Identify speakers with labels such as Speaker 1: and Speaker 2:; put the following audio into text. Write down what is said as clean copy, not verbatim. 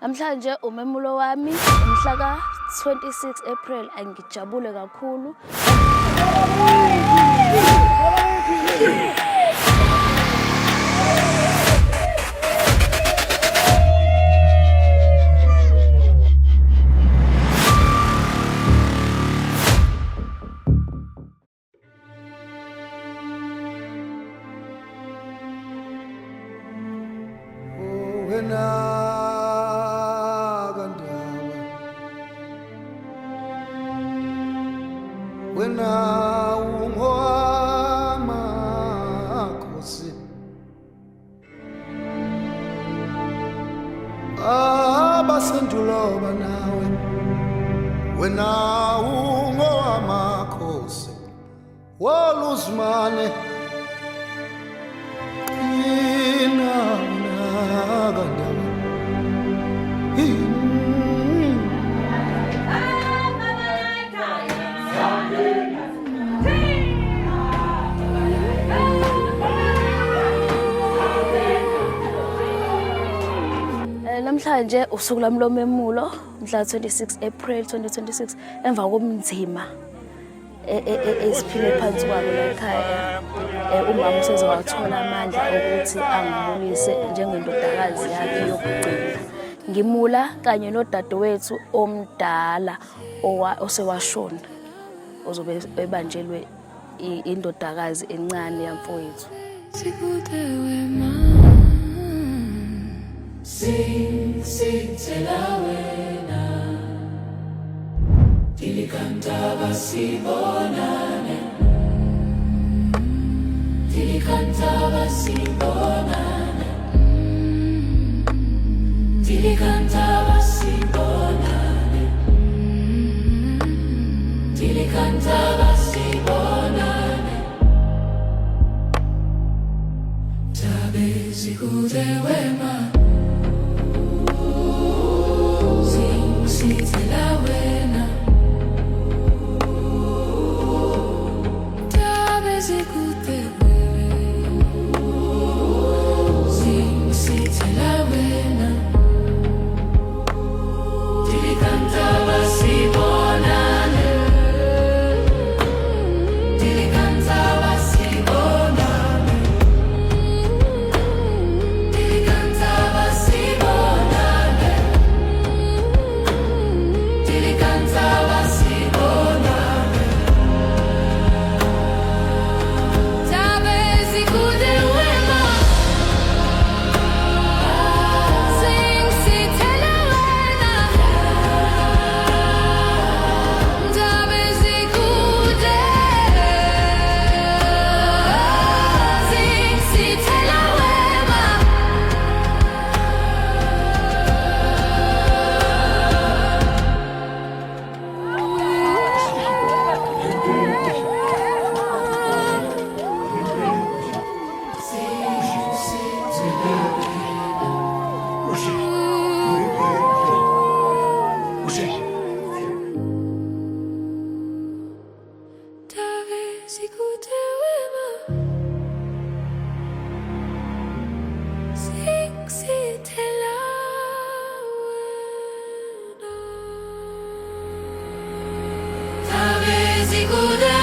Speaker 1: Namhlanje umemulo wami umhla ka-26 April, angijabule kakhulu.
Speaker 2: Wena ungwamakhosi abasendulo banawe, wena ungwamakhosi woluzimane ina nakandaba
Speaker 1: Namhlanje usuku lami lomemulo mhla 26 April 2026, emva komnzima esiphile phansi kwabo la ekhaya. Umama useze wathola amandla ukuthi angibonise njengendodakazi yakhe yokugcina. Ngimula kanye nodadewethu omdala osewashona, ozobe ebanjelwe indodakazi encane yamfowethu.
Speaker 3: Singithela wena dilikantaba sibonane, dilikantaba sibonane, dilikantaba sibonane, dilikantaba sibonane, tabe zikude wema singithela wena tabe zikude singithela wena dilikantaba sibonane, dilikantaba sibonane, dilikantaba sibonane, dilikantaba sibonane, tabe zikude wema singithela wena tabe zikude singithela wema tabe zikude wema singithela wena tabe zikude